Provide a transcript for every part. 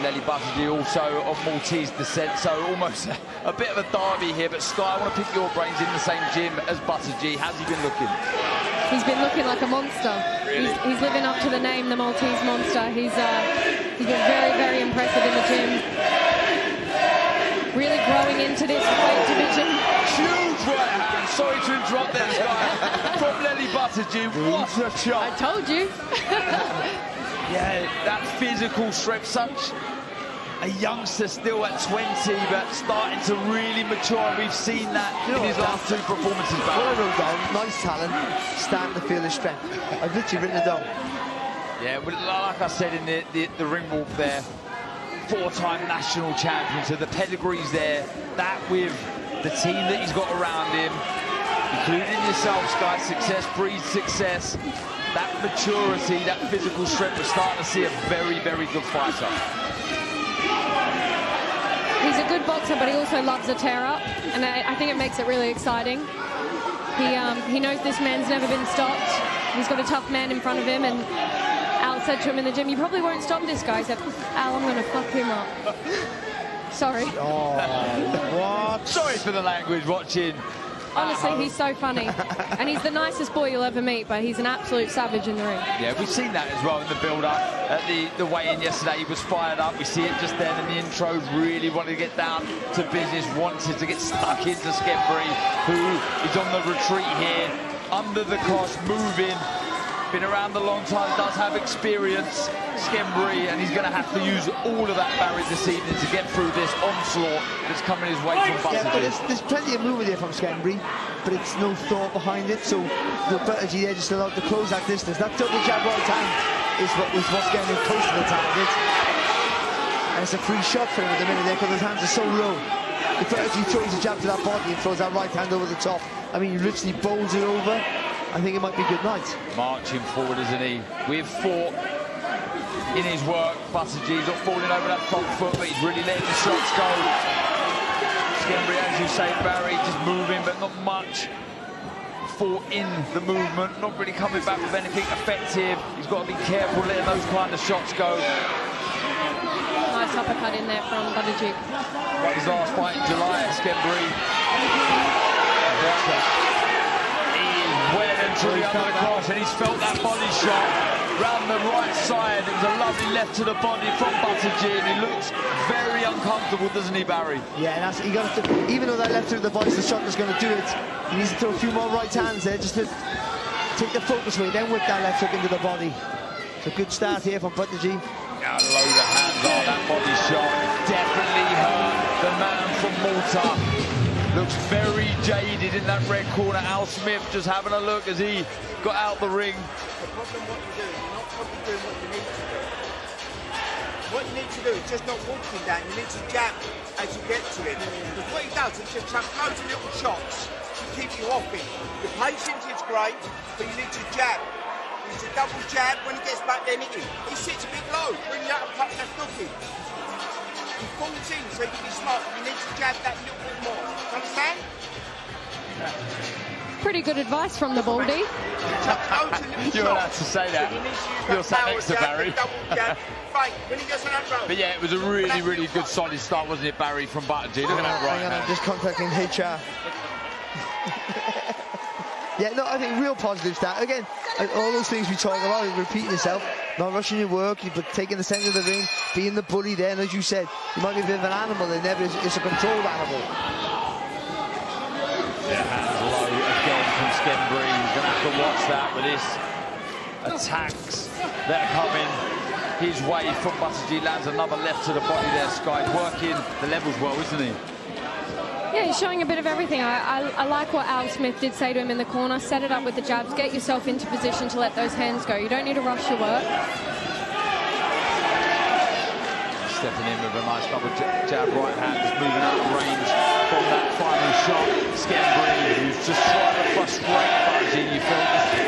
Leli Buttigieg, also of Maltese descent, so almost a bit of a derby here. But Sky, I want to pick your brains. In the same gym as Buttigieg. How's he been looking? He's been looking like a monster. Really? He's living up to the name, the Maltese Monster. He's been very, very impressive in the gym. Really growing into this weight division. Huge right hand. Sorry to interrupt there, Sky. From Leli Buttigieg. What a shot. I told you. Yeah, that physical strength, such a youngster still at 20, but starting to really mature. We've seen that in his last two performances. What I wrote down, nice talent, starting to feel his strength. I've literally written it down. Yeah, but like I said in the ring walk there, 4-time national champion, so the pedigree's there. That with the team that he's got around him, including yourself, Sky, success breeds success. That maturity, that physical strength, we're starting to see a very, very good fighter. He's a good boxer, but he also loves a tear-up, and I think it makes it really exciting. He knows this man's never been stopped. He's got a tough man in front of him, and Al said to him in the gym, "You probably won't stop this guy." He said, "Al, I'm going to fuck him up." Sorry. Oh, what? Sorry for the language watching. Honestly, he's so funny. And he's the nicest boy you'll ever meet, but he's an absolute savage in the ring. Yeah, we've seen that as well in the build-up. At the weigh-in yesterday, he was fired up. We see it just then in the intros, really wanted to get down to business, wanted to get stuck into Schembri, who is on the retreat here, under the cosh, moving. Been around a long time, does have experience, Schembri, and he's going to have to use all of that barrier this evening to get through this onslaught that's coming his way from Buttigieg. Yeah, but there's plenty of movement there from Schembri, but it's no thought behind it, so the Buttigieg there just allowed to close that distance. That double jab right hand is what's getting him close to the target. And it's a free shot for him at the minute there because his hands are so low. If Buttigieg throws a jab to that body and throws that right hand over the top, I mean, he literally bowls it over. I think it might be a good night. Marching forward, isn't he? We've fought in his work. Buttigieg's not falling over that front foot, but he's really letting the shots go. Schembri, as you say, Barry, just moving, but not much. Fought in the movement, not really coming back with anything effective. He's got to be careful letting those kind of shots go. Nice uppercut in there from Buttigieg. His last fight in July, Schembri. Well into the undercard, and he's felt that body shot round the right side. It was a lovely left to the body from Buttigieg. He looks very uncomfortable, doesn't he, Barry? Yeah, and that's, he got to, even though that left to the body's the shot that's going to do it, he needs to throw a few more right hands there just to take the focus away, then whip that left hook into the body. It's a good start here from Buttigieg. Yeah, a load of hands on that body shot. Definitely hurt the man from Malta. Looks very jaded in that red corner. Al Smith just having a look as he got out the ring. The problem what you're doing, you're not probably doing what you need to do. What you need to do is just not walking down, you need to jab as you get to it. Because what he does is just chuck loads of little shots to keep you off it. The patience is great, but you need to jab. You need to double jab. When he gets back there, hit him. He sits a bit low, bring the uppercut left hook in. He falls in, so you can be smart. You need to jab that little bit more. Understand? Pretty good advice from the Baldy. You're allowed to say that. You're sat next to Barry. But yeah, it was a really, really good solid start, wasn't it, Barry, from Buttigieg? Look at that right hand. I'm just contacting HR. Yeah, no, I think real positive start. Again, all those things we talk about, repeating yourself, not rushing your work, but taking the centre of the ring, being the bully there, and as you said, you might be a bit of an animal, it never is, it's a controlled animal. Yeah, hands low again from Schembri. He's going to have to watch that with his attacks that are coming his way from Buttigieg. Lands another left to the body there, Sky. Working the levels well, isn't he? Yeah, he's showing a bit of everything. I like what Al Smith did say to him in the corner. Set it up with the jabs. Get yourself into position to let those hands go. You don't need to rush your work. Stepping in with a nice double jab right hand, just moving out of range from that final shot. Schembri, who's just trying to frustrate Buttigieg. You feel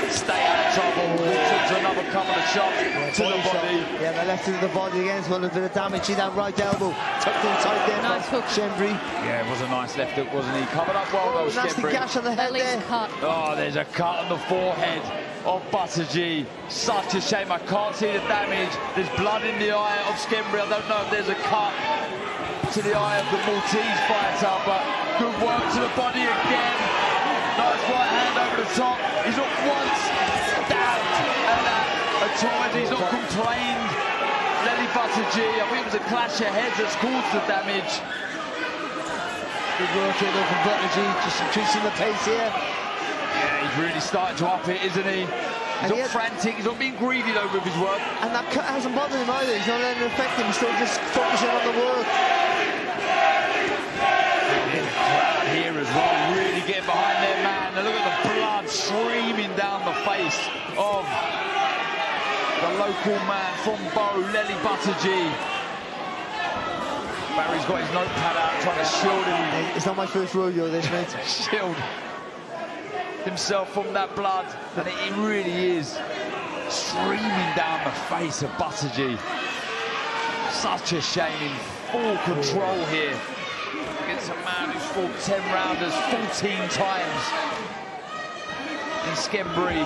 just stay out of trouble. Walks into another couple of shots to the body. Yeah, the left to the body again as well, a bit of damage. See that right elbow tucked in tight there. Nice hook. Schembri. Yeah, it was a nice left hook, wasn't he? Covered up well though, nasty Schembri. gash on the head there. Cut. Oh, there's a cut on the forehead. of Buttigieg. Such a shame. I can't see the damage. There's blood in the eye of Schembri. I don't know if there's a cut to the eye of the Maltese fighter, but good work to the body again. Nice right hand over the top. He's not once dabbed at that at all. He's not complained. Leli Buttigieg, I think it was a clash of heads that's caused the damage. Good work here though from Buttigieg, just increasing the pace here. Yeah, he's really starting to up it, isn't he? He's not frantic, he's not being greedy though with his work. And that cut hasn't bothered him either, he's not letting it affect him, he's still just focusing on the work. Yeah, the crowd here as well, really getting behind their man. And look at the blood streaming down the face of the local man from Bow, Leli Buttigieg. Barry's got his notepad out trying to shield him. Hey, it's not my first rodeo, this, mate. Shield himself from that blood, and it really is streaming down the face of Buttigieg. Such a shame, in full control here against a man who's fought 10 rounders 14 times in Schembri.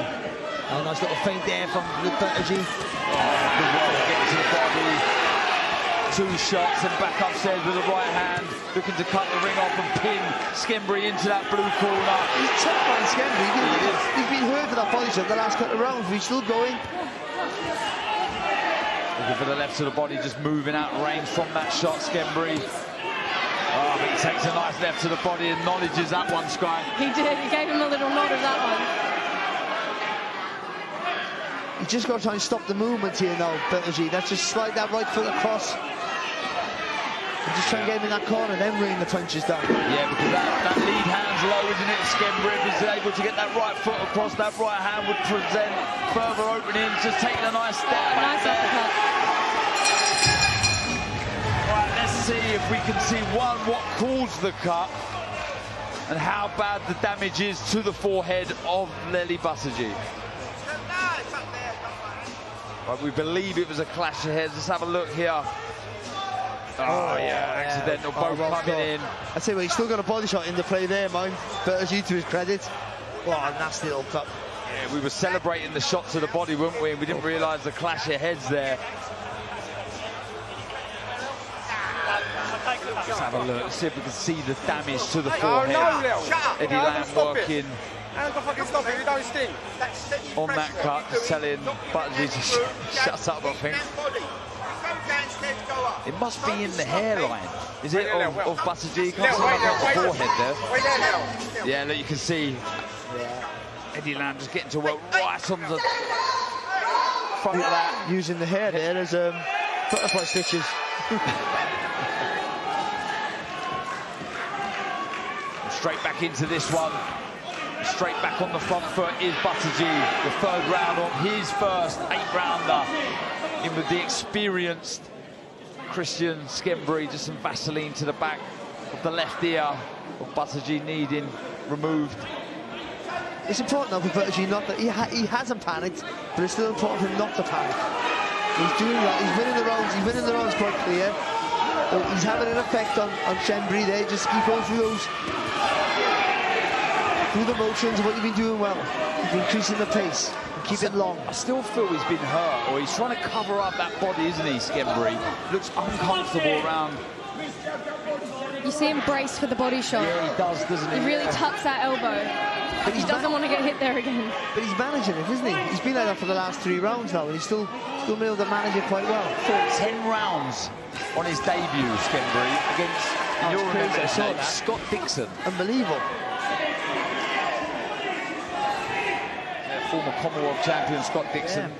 A nice little feint there from Buttigieg. Good work getting to the body. 2 shots and back upstairs with the right hand, looking to cut the ring off and pin Schembri into that blue corner. He's tough on Schembri. He's been hurt for that body shot the last couple of rounds, but he's still going. Looking for the left of the body, just moving out of range from that shot, Schembri. Oh, but he takes a nice left to the body, acknowledges that one, Sky. He did, he gave him a little nod of that one. You just got to try and stop the movement here now, Buttigieg. That's just slide that right foot across. And just try and get him in that corner, then rain the punches down. Yeah, because that lead hand's low, isn't it, Schembri? If he's able to get that right foot across, that right hand would present further openings, just taking a nice step back. Nice uppercut. Right, let's see if we can see, one, what caused the cut, and how bad the damage is to the forehead of Leli Buttigieg. Right, we believe it was a clash of heads. Let's have a look here. Oh, yeah, accidental, both coming in. I tell you what, he's still got a body shot in the play there, man. Buttigieg, to his credit. Oh, a nasty little cut. Yeah, we were celebrating the shot to the body, weren't we? We didn't realise the clash of heads there. Let's have a look, let's see if we can see the damage to the forehead. Eddie Lamb working on that cut, just telling Buttigieg to shut up, I think. It must be in the hairline, is it, of Buttigieg? Can't see much on the forehead there. Yeah, look, you can see Eddie Lamb just getting to work right on the front of that. Using the hair there as butterfly stitches. Straight back into this one. Straight back on the front foot is Buttigieg. The 3rd round of his first 8-rounder. In with the experienced Christian Schembri. Just some Vaseline to the back of the left ear of Buttigieg needing removed. It's important now for Buttigieg not that he hasn't panicked, but it's still important for him not to panic. He's doing that. He's winning the rounds. He's winning the rounds quite clear. But he's having an effect on Schembri there. Just keep going through those. Through the motions of what you've been doing well. You've been increasing the pace. Keep it long. I still feel he's been hurt, or he's trying to cover up that body, isn't he, Schembri? Looks uncomfortable around. You see him brace for the body shot. Yeah, he does, doesn't he? He really tucks that elbow. But he doesn't want to get hit there again. But he's managing it, isn't he? He's been like that for the last 3 rounds now, and he's still been able to manage it quite well. Fought 10 rounds on his debut, Schembri, against Scott Dixon. Unbelievable. Former Commonwealth champion Scott Dixon. Yeah.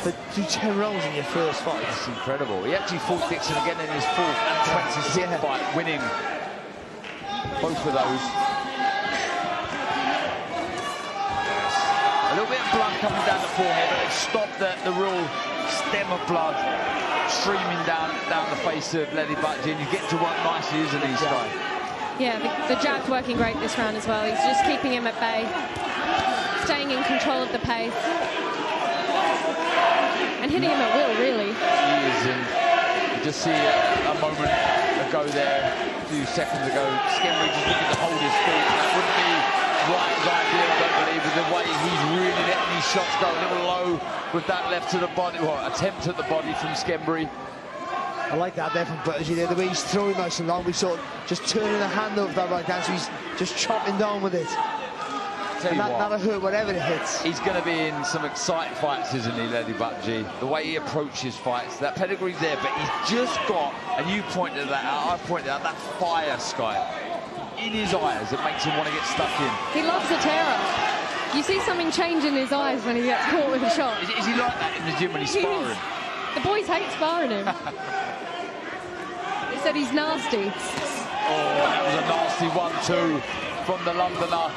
But do 10 rounds in your first fight. That's incredible. He actually fought Dixon again in his 4th and 26th fight, winning both of those. A little bit of blood coming down the forehead, but they've stopped the real stem of blood streaming down the face of Leli Buttigieg. He's getting to work nicely, isn't he, Sky? Yeah, the jab's working great this round as well. He's just keeping him at bay, staying in control of the pace, and hitting him at will, really. He is, and you just see a moment ago there, a few seconds ago, Schembri just looking to hold his feet. That wouldn't be right idea, I don't believe, with the way he's really letting these shots go a little low with that left to the body, well, attempt at the body from Schembri. I like that there from Buttigieg there, the way he's throwing nice and long. We saw just turning the hand over that right hand, so he's just chopping down with it. Tell you what, that'll hurt whatever it hits. He's going to be in some exciting fights, isn't he, Leli Buttigieg? The way he approaches fights, that pedigree's there, but he's just got, and you pointed that out, I pointed out, that fire, Sky, in his eyes that makes him want to get stuck in. He loves the terror. You see something change in his eyes when he gets caught with a shot. Is he like that in the gym when he's sparring? The boys hate sparring him. They said he's nasty. Oh, that was a nasty 1-2 from the Londoner.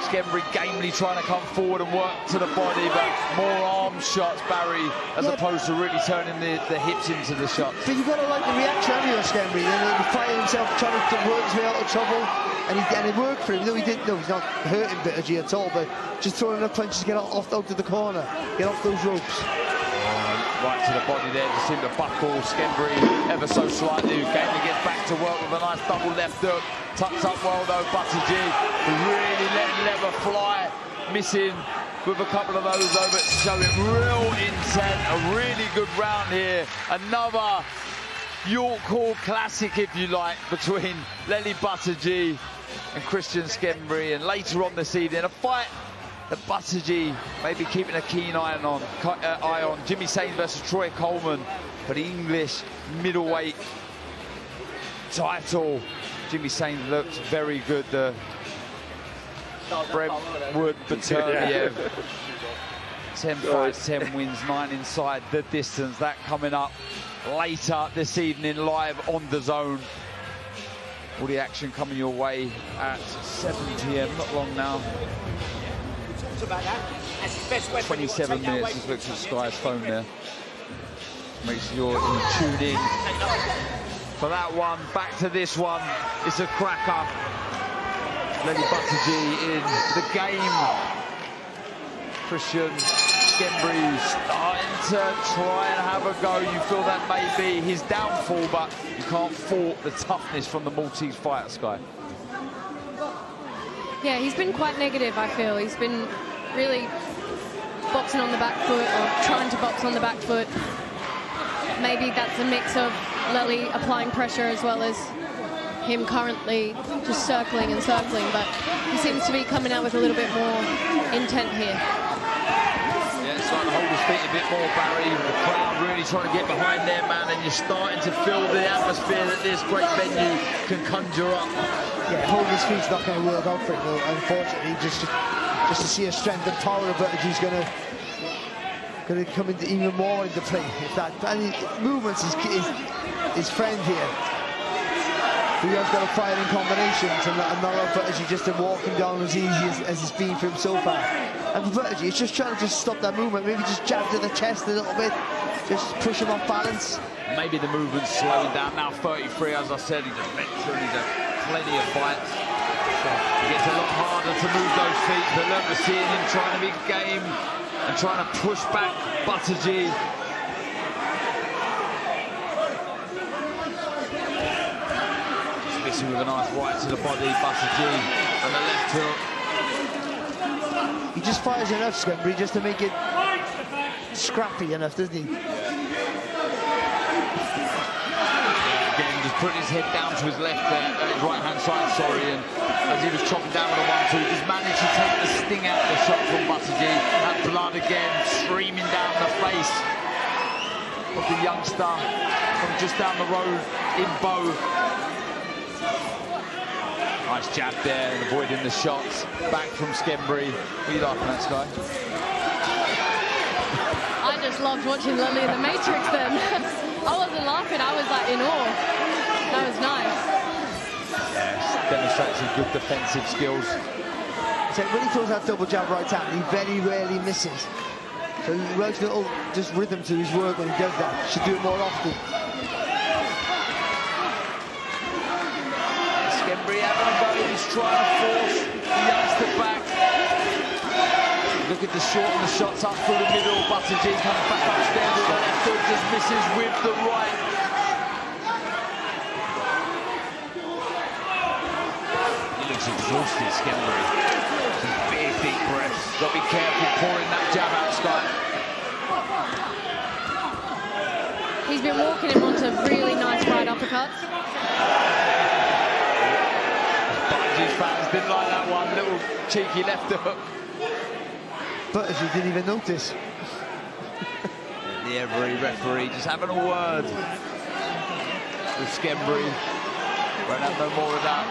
Schembri gamely trying to come forward and work to the body, but more arm shots, Barry, as opposed to really turning the hips into the shots. But you've got to like the reaction of Schembri. He fighting himself, trying to work his way out of trouble, and it worked for him. No, he didn't. No, he's not hurting Buttigieg at all, but just throwing enough punches to get out to the corner, get off those ropes. Right to the body there, just seemed to buckle Schembri ever so slightly. Gamely gets back to work with a nice double left hook. Tucks up well though, Buttigieg really letting leather fly, missing with a couple of those though, but showing real intent. A really good round here. Another York Hall classic, if you like, between Leli Buttigieg and Christian Schembri. And later on this evening, a fight that Buttigieg may be keeping a keen eye on. Jimmy Sains versus Troy Coleman for the English middleweight title. Jimmy Sains looked very good. The Brentwood Baterniev. 10 fights, 10 wins, 9 inside the distance. That coming up later this evening, live on the Zone. All the action coming your way at 7 p.m. Not long now. 27 minutes. Just looks at Sky's phone there. Make sure you tune in for that one. Back to this one. It's a cracker. Leli Buttigieg in the game. Christian Schembri starting to try and have a go. You feel that may be his downfall, but you can't fault the toughness from the Maltese fighter, Sky. Yeah, he's been quite negative, I feel. He's been really boxing on the back foot, or trying to box on the back foot. Maybe that's a mix of Leli applying pressure as well as him currently just circling and circling, but he seems to be coming out with a little bit more intent here. Yeah, it's starting to hold his feet a bit more, Barry. The crowd really trying to get behind their man, and you're starting to feel the atmosphere that this great venue can conjure up. Yeah, holding his feet's not going to work out for him, though, unfortunately. Just to see a strength and power of Buttigieg's going to come into even more into play. If that, and movements is his friend here. He has got a firing combinations, and not allow Buttigieg just to walk him down as easy as it's been for him so far. And for Buttigieg, it's just trying to stop that movement. Maybe just jab to the chest a little bit, just push him off balance. Maybe the movement's slowing down now. 33, as I said, he's a veteran. He's had plenty of fights. It gets a lot harder to move those feet, but look, we're seeing him trying to be game and trying to push back Buttigieg. Missing with a nice right to the body, Buttigieg, and the left hook. He just fires enough, Schembri, just to make it scrappy enough, doesn't he? Again, just putting his head down to his left there, his right-hand side, sorry, and as he was chopping down with a 1-2, just managed to take the sting out of the shot from Buttigieg. That blood again streaming down the face of the youngster from just down the road in Bow. Nice jab there and avoiding the shots back from Schembri. What are you laughing at, Sky? I just loved watching Leli in the Matrix then. I wasn't laughing, I was like in awe. That was nice. Yes, demonstrates some good defensive skills. So when he throws that double jab right hand, he very rarely misses. So he works a little just rhythm to his work when he does that. He should do it more often. Schembri having a go, he's trying to force the youngster back. Look at the short and the shots up through the middle. Buttigieg comes back upstairs with the left hook, just misses with the right. He looks exhausted, Schembri. deep breaths. Got to be careful pouring that jab out, Sky. He's been walking him onto really nice right uppercuts. Buttigieg fans didn't like that one. Little cheeky left hook. Buttigieg didn't even notice. The every referee just having a word with Schembri. Won't have no more of that.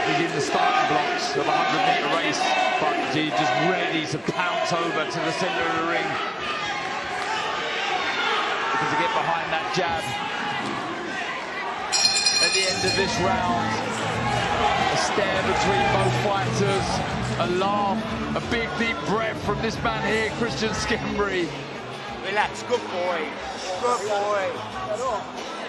He's in the starting blocks of a 100-metre race. Buttigieg just ready to pounce over to the centre of the ring. Looking to get behind that jab. At the end of this round, a stare between both fighters, a laugh, a big deep breath from this man here, Christian Schembri. Relax, good boy. Good boy.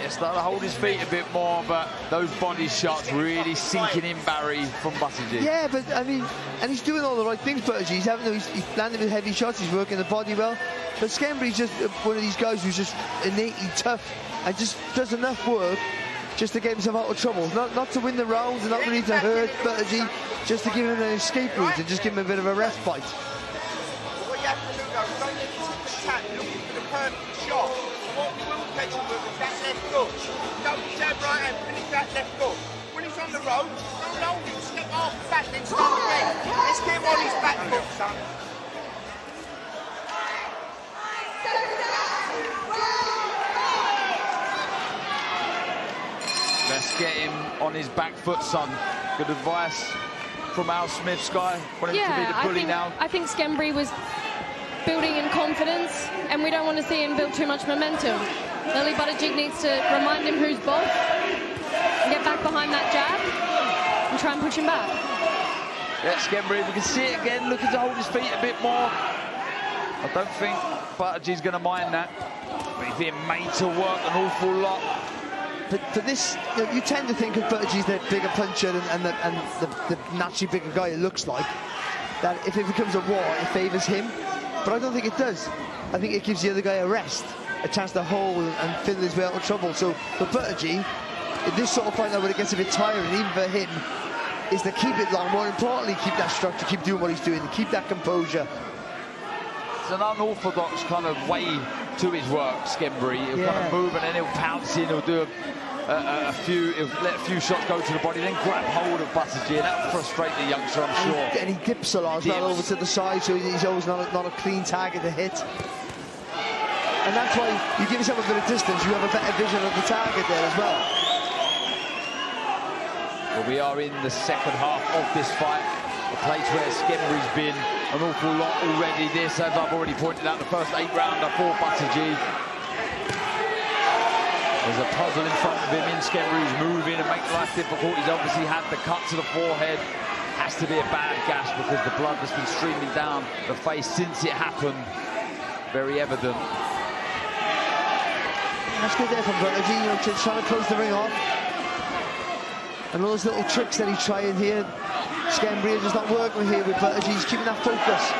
He's starting to hold his feet a bit more, but those body shots really sinking in Barry from Buttigieg. Yeah, but I mean, and he's doing all the right things, Buttigieg. He's landing with heavy shots, he's working the body well. But Schembri's just one of these guys who's just innately tough and just does enough work just to get himself out of trouble. Not to win the rounds and not really to hurt Buttigieg, just to give him an escape route and just give him a bit of a respite. What you have to do though, don't get into attack looking for the perfect shot. What will catch him with is that left hook. Don't jab right and finish that left hook. When he's on the road, don't hold him, step off the back, then start again. Let's get him on his back foot, son. Let's get him on his back foot, son. Good advice from Al Smith, Sky. Want him to be the bully now. I think Schembri was building in confidence, and we don't want to see him build too much momentum. Leli Buttigieg needs to remind him who's boss, and get back behind that jab, and try and push him back. Yeah, Schembri, we can see it again, looking to hold his feet a bit more. I don't think Buttigieg's going to mind that. But he's being made to work an awful lot. But for this, you tend to think of Buttigieg's the bigger puncher and the naturally bigger guy it looks like, that if it becomes a war, it favours him. But I don't think it does. I think it gives the other guy a rest, a chance to hold and fiddle his way out of trouble. So for Buttigieg, in this sort of fight now, when it gets a bit tiring, even for him, is to keep it long. More importantly, keep that structure, keep doing what he's doing, and keep that composure. It's an unorthodox kind of way to his work, Schembri. He'll kind of move and then he'll pounce in, he'll do he'll let a few shots go to the body, then grab hold of Buttigieg, and that'll frustrate the youngster, I'm sure. And he dips a lot as well over to the side, so he's always not a clean target to hit. And that's why you give yourself a bit of distance, you have a better vision of the target there as well. Well, we are in the second half of this fight, a place where Schembri's been an awful lot already. This, as I've already pointed out, the first 8-rounder for Buttigieg. There's a puzzle in front of him in Schembri, who's moving and making life difficult. He's obviously had the cut to the forehead. Has to be a bad gash because the blood has been streaming down the face since it happened. Very evident. That's good there from Buttigieg, you know, trying to close the ring off. And all those little tricks that he's trying here, Schembri is just not working here with Buttigieg. He's keeping that focus.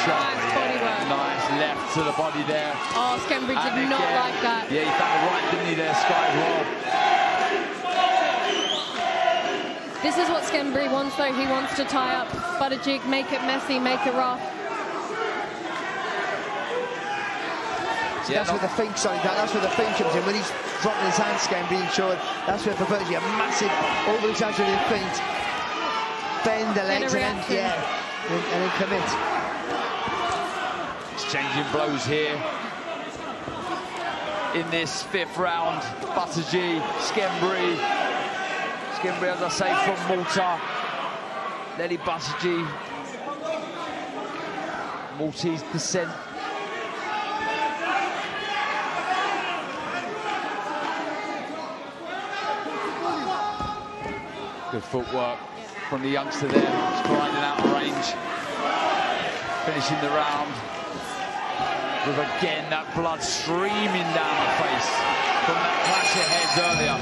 Nice body work. Nice left to the body there. Oh, Schembri did not like that. Yeah, he found the right, didn't he, there, Sky, as well. This is what Schembri wants, though. He wants to tie up Buttigieg, make it messy, make it rough. Yeah, that's where the feint, that's where the feint comes in. When he's dropping his hands, Schembri, showing, that's where for Buttigieg, a massive, over-exaggerated feint. Bend the legs and then commit. Exchanging blows here in this 5th round. Buttigieg, Schembri. Schembri, as I say, from Malta. Leli Buttigieg, Maltese descent. Good footwork from the youngster there, just grinding out of range. Finishing the round with, again, that blood streaming down the face from that clash of heads earlier.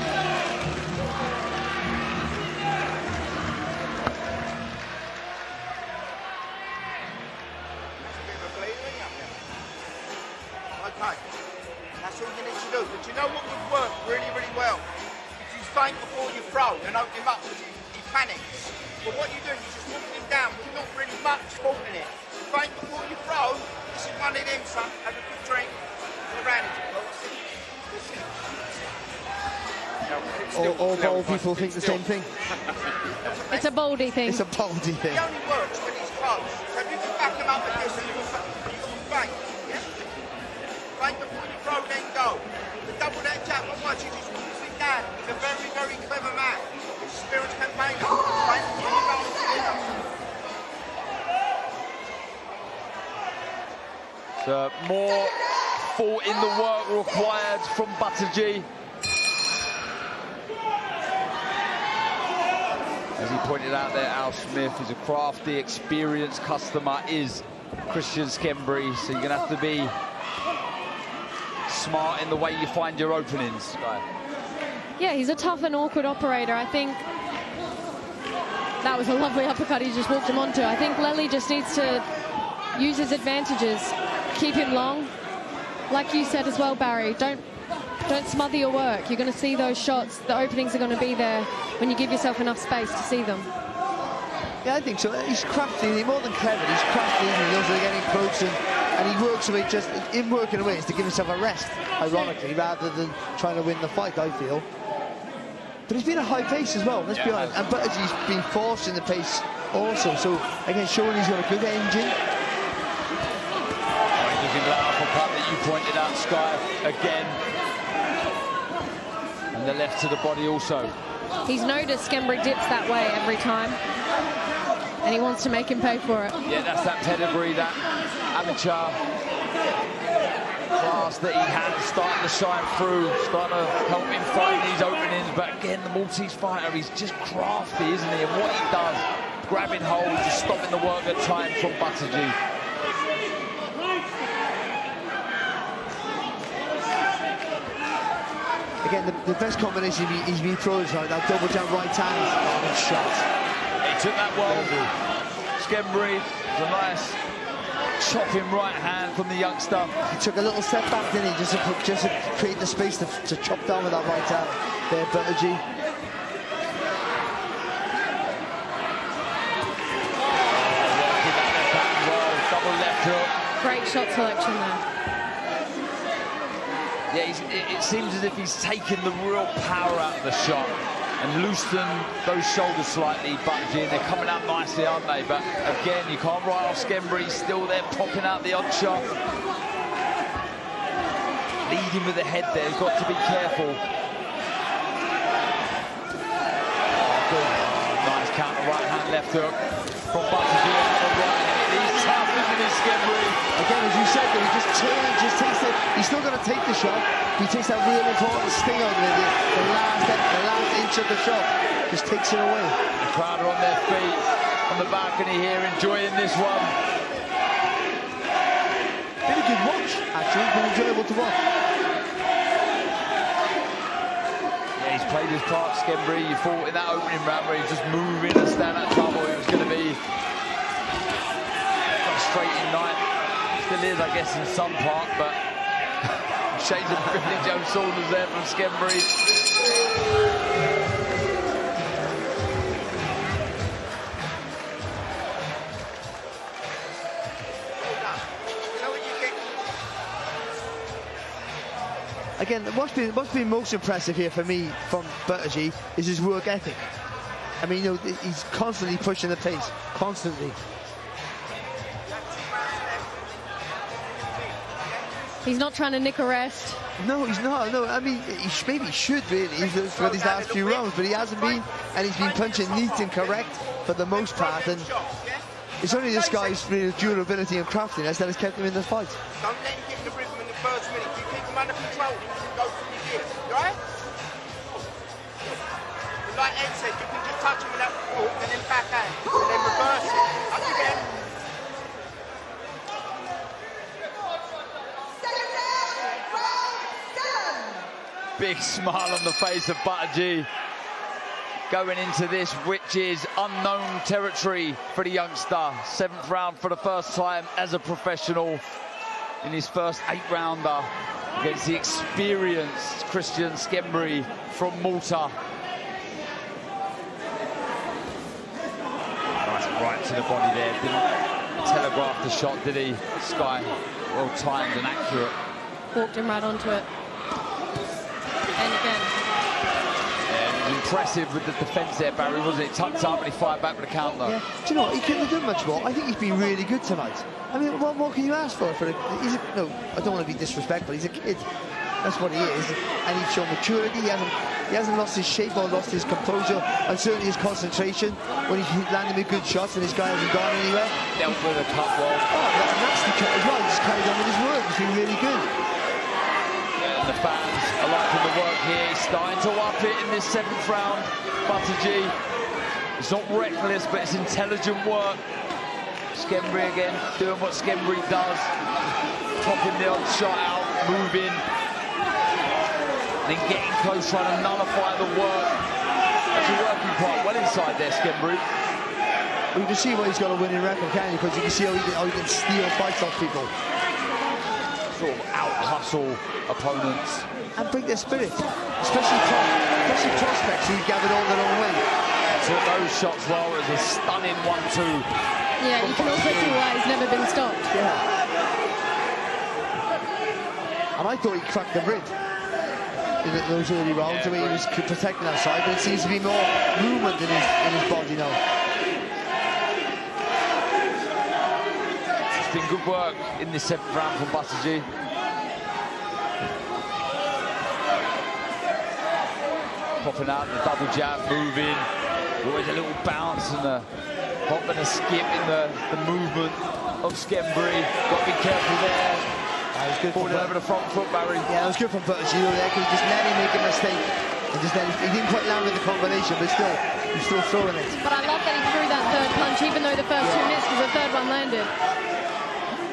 Okay, that's all you need to do. But you know what would work really, really well? and open him up because he panics. But what you do, you just walk him down with not really much fault in it. Right before you throw, this is one of them, son. Have a good drink. All bold people think the same thing. It's a boldy thing. It's a boldy thing. It only works when he's close. So if you can back him up with this, and you can bank, yeah? Bank before you throw, then go. The double that jab, otherwise you just walk it down. He's a very, very clever man. Experienced campaigner. Bank before you go. So more thought in the work required from Buttigieg. As he pointed out there, Al Smith is a crafty, experienced customer, is Christian Schembri, so you're going to have to be smart in the way you find your openings. Yeah, he's a tough and awkward operator. I think that was a lovely uppercut he just walked him onto. I think Leli just needs to use his advantages, keep him long. Like you said as well, Barry, don't smother your work. You're going to see those shots. The openings are going to be there when you give yourself enough space to see them. Yeah, I think so. He's crafty, more than clever. He's crafty, and he's also getting close, and he works away. Just in working away is to give himself a rest, ironically, rather than trying to win the fight, I feel. But he's been a high pace as well, let's be honest. And Buttigieg's been forcing the pace also. So, again, showing he's got a good engine. That uppercut that you pointed out, Sky, again. And the left to the body also. He's noticed Schembri dips that way every time, and he wants to make him pay for it. Yeah, that's that pedigree, that amateur class that he has, starting to shine through, starting to help him find these openings. But again, the Maltese fighter, he's just crafty, isn't he? And what he does, grabbing hold, just stopping the work at times from Buttigieg. Again, the best combination he's been throwing is like that double jump right hand shot. He took that well. Schembri, a nice chopping right hand from the youngster. He took a little step back, didn't he? Just to create the space to chop down with that right hand. There, Buttigieg. Working that left hand well, double left hook. Great shot selection there. Yeah, it seems as if he's taken the real power out of the shot and loosened those shoulders slightly, Buttigieg. They're coming out nicely, aren't they? But again, you can't write off Schembri. He's still there, popping out the odd shot. Leading with the head there, he's got to be careful. Good. Nice counter right hand, left hook from Buttigieg. He's tough, isn't he, Schembri? Again, as you said, he just turns, just takes it. He's still going to take the shot. He takes that real important sting out of it. The last inch of the shot just takes it away. The crowd are on their feet on the balcony here, enjoying this one. Been a good watch, actually. Been enjoyable to watch. Yeah, he's played his part, Schembri. You thought in that opening round where he was just moving and stand at trouble, it was going to be frustrating night. Still is, I guess, in some part, but shades of Billy Joe Saunders there from Schembri. Again, what's been most impressive here for me from Buttigieg is his work ethic. I mean, you know, he's constantly pushing the pace, constantly. He's not trying to nick a rest. No, he's not. No, I mean, maybe he should really for these last few rounds, but he hasn't been, and he's been punching neat and correct for the most part. And it's only this guy's real durability and craftiness that has kept him in the fight. Don't let him get the rhythm in the first minute. You keep him under control, you can go from your gears, right? Like Ed said, you can just touch him with that hook and then backhand, and then reverse it. Up again. Big smile on the face of Buttigieg going into this, which is unknown territory for the youngster. 7th round for the first time as a professional in his first 8-rounder against the experienced Christian Schembri from Malta. right to the body there. Didn't telegraph the shot, did he? Sky, well timed and accurate. Walked him right onto it. And again. Yeah, impressive with the defence there, Barry, wasn't it? Tucked up and he fired back with a counter. Yeah. Do you know what? He couldn't have done much more. I think he's been really good tonight. I mean, what more can you ask for? No, I don't want to be disrespectful. He's a kid. That's what he is. And he's shown maturity. He hasn't lost his shape or lost his composure, and certainly his concentration when he's landing with good shots and this guy hasn't gone anywhere. Dealt with a cut well. Oh, that's a nasty cut as well. He just carried on with his work. He's been really good. And the fans are liking the work here. He's starting to up it in this 7th round. Buttigieg. It's not reckless, but it's intelligent work. Schembri again, doing what Schembri does. Popping the odd shot out, moving. Then getting close, trying to nullify the work. Actually working quite well inside there, Schembri. Well, you can see why he's got a winning record, can't you? Because you can see how he can steal fights off people. Sort of out-hustle opponents. And bring their spirit. Especially prospects who gathered all their own way. Took those shots well. It was a stunning 1-2. Yeah, you can also see why he's never been stopped. Yeah. And I thought he cracked the rib in those early rounds. I mean, he was protecting that side, but it seems to be more movement in his body now. It's been good work in this 7th round from Buttigieg. Popping out the double jab, moving. Always a little bounce and a hop and a skip in the movement of Schembri. Got to be careful there. That was good. Falling over the front foot, Barry. Yeah, that was good from Buttigieg there, because he just let him make a mistake. And just he didn't quite land with the combination, but still, he's still throwing it. But I love that he threw that 3rd punch, even though the first 2 missed, because the 3rd one landed.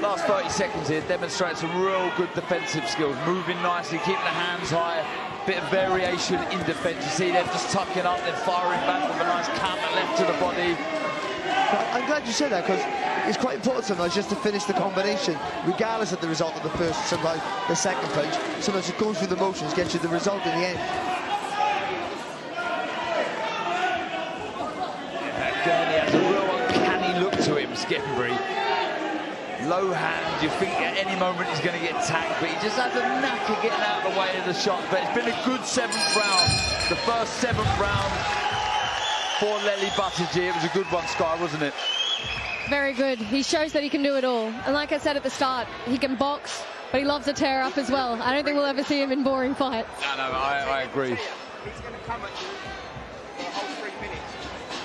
Last 30 seconds here demonstrates some real good defensive skills. Moving nicely, keeping the hands high. Bit of variation in defence. You see them just tucking up, then firing back with a nice counter left to the body. I'm glad you said that, because it's quite important sometimes just to finish the combination, regardless of the result of the first, sometimes the second punch. Sometimes it goes through the motions, gets you the result in the end. Again, he has a real uncanny look to him, Schembri. Low hand, you think at any moment he's going to get tagged, but he just has a knack of getting out of the way of the shot. But it's been a good 7th round. The first 7th round for Leli Buttigieg. It was a good one, Sky, wasn't it? Very good. He shows that he can do it all. And like I said at the start, he can box, but he loves to tear up as well. I don't think we'll ever see him in boring fights. No, I agree. He's going to come at you for the whole 3 minutes.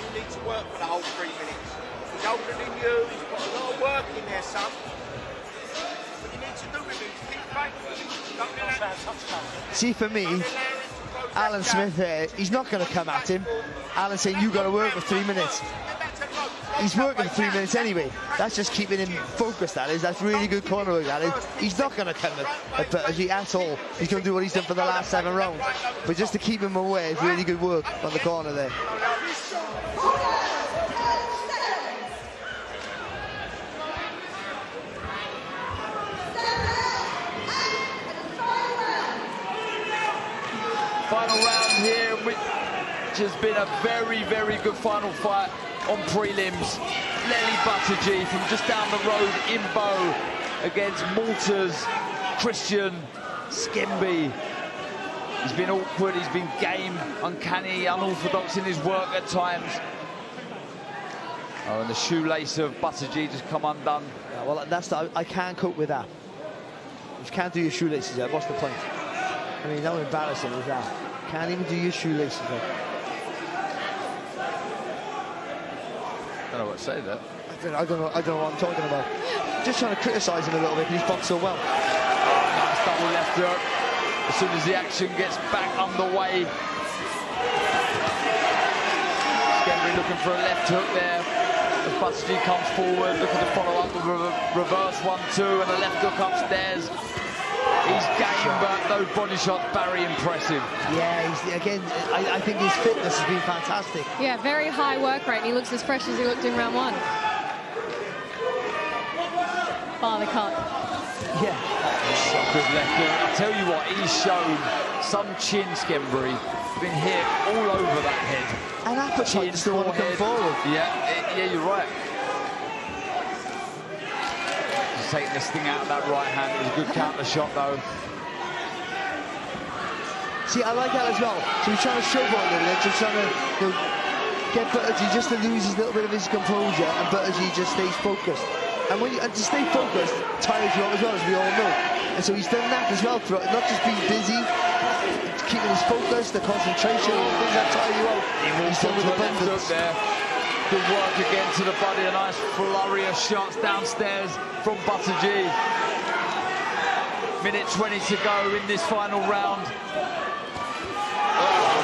You need to work for the whole 3 minutes. He's older than you, he's got a lot of work in there, son. What you need to do with him is think back. See, for me, Alan Smith here, he's not going to come at him. Alan's saying, you've got to work for 3 minutes. He's working for 3 minutes anyway. That's just keeping him focused, that is. That's really good corner work, that is. He's not going to come at Buttigieg at all. He's going to do what he's done for the last 7 rounds. But just to keep him away, it's really good work on the corner there. Final round here, which has been a very, very good final fight on prelims. Leli Buttigieg from just down the road in Bow against Malta's Christian Schembri. He's been awkward, he's been game, uncanny, unorthodox in his work at times. Oh, and the shoelace of Buttigieg just come undone. Yeah, well, I can't cope with that. You can't do your shoelaces there, what's the point? I mean, how embarrassing is that? Can't even do your shoelaces there. I don't know what to say there. I don't know what I'm talking about. Just trying to criticise him a little bit because he's boxed so well. Nice double left hook. As soon as the action gets back underway. Schembri looking for a left hook there. As Buttigieg comes forward, looking to follow up with a reverse 1-2 and a left hook upstairs. He's game, but those body shots, Barry, impressive. Yeah, again, I think his fitness has been fantastic. Yeah, very high work rate, and he looks as fresh as he looked in round 1. Bar the cut. Yeah. Good left hook. I tell you what, he's shown some chin, Schembri. Been hit all over that head. And appetite still want to come forward. Yeah, you're right. Just taking this thing out of that right hand. It was a good counter shot, though. See, I like that as well. So he's trying to showboat a little bit, just trying to get Buttigieg just to lose a little bit of his composure, and Buttigieg just stays focused. And to stay focused tires you out as well, as we all know. And so he's done that as well, not just being busy, keeping his focus, the concentration, all things that tire you out. He's done with abundance. There. Good work again to the body, a nice flurry of shots downstairs from Buttigieg. Minute 20 to go in this final round.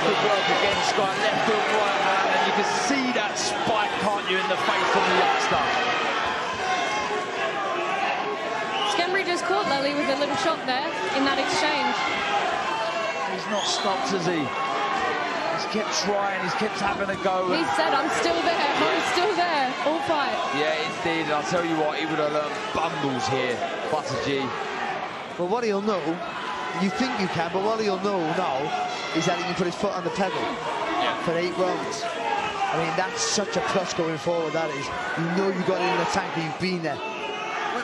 Good work again, Sky, left hook, right hand, and you can see that spike, can't you, in the face of the youngster. Schembri just caught Leli with a little shot there in that exchange. He's not stopped, has he? He's kept trying, he's kept having a go. He said, I'm still there, I'm still there, all fight. Yeah, indeed, and I'll tell you what, he would have learned bundles here, Buttigieg. Well, what he'll know, you think you can, but what he'll know now is that he can put his foot on the pedal for 8 rounds. I mean, that's such a plus going forward, that is. You know you've got it in the tank, and you've been there.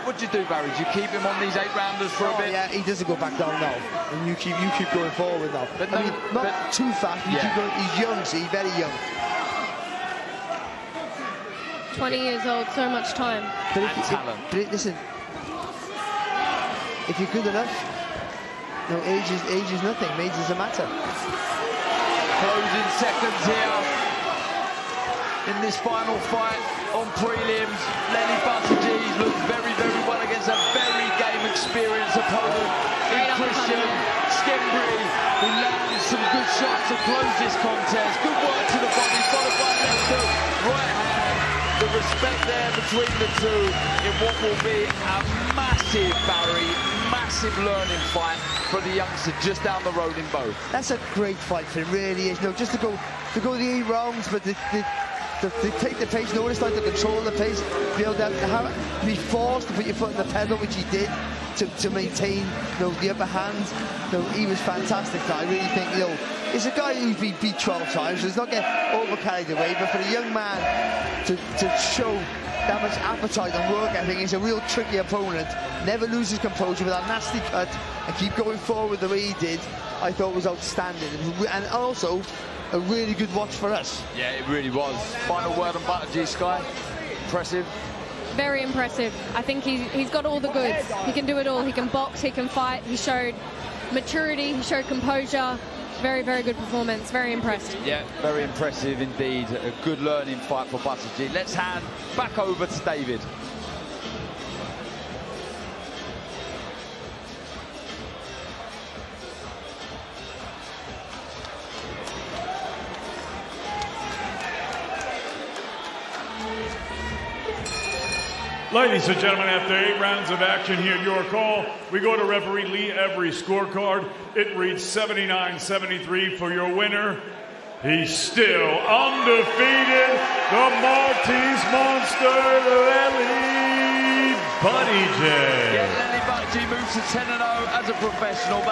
What do you do, Barry? Do you keep him on these 8-rounders for a bit? Yeah, he doesn't go back down now. And you keep going forward now. But I mean, not too fast, you keep going, he's young, see, very young. 20 years old, so much time. But talent. Listen, if you're good enough, no, age is nothing. Age doesn't matter. Closing seconds here in this final fight on prelims. Leli Buttigieg looks very, very well against a very game-experienced opponent in Christian Schembri, who landed some good shots to close this contest. Good work to the body, followed by left hook, right hand. The respect there between the two in what will be a massive, Barry, massive learning fight for the youngster just down the road in both. That's a great fight for him, really is. No, just to go the 8 rounds, but to take the pace, know what it's like to control the pace, be able to be forced to put your foot on the pedal, which he did, to maintain the upper hand. He was fantastic. I really think, it's a guy who's been beat 12 times, so he's not getting over carried away, but for a young man to show that much appetite and work, I think he's a real tricky opponent. Never loses composure with that nasty cut and keep going forward the way he did, I thought was outstanding. And also, a really good watch for us. Yeah, it really was. Final word on Buttigieg, Sky. Impressive. Very impressive. I think he's got all the goods. He can do it all. He can box, he can fight. He showed maturity, he showed composure. Very, very good performance. Very impressed. Yeah, very impressive indeed. A good learning fight for Buttigieg. Let's hand back over to David. Ladies and gentlemen, after 8 rounds of action here at your call, we go to referee Lee Every's scorecard. It reads 79-73 for your winner. He's still undefeated, the Maltese monster, Leli Buttigieg. Yeah, Leli Buttigieg moves to 10-0 as a professional.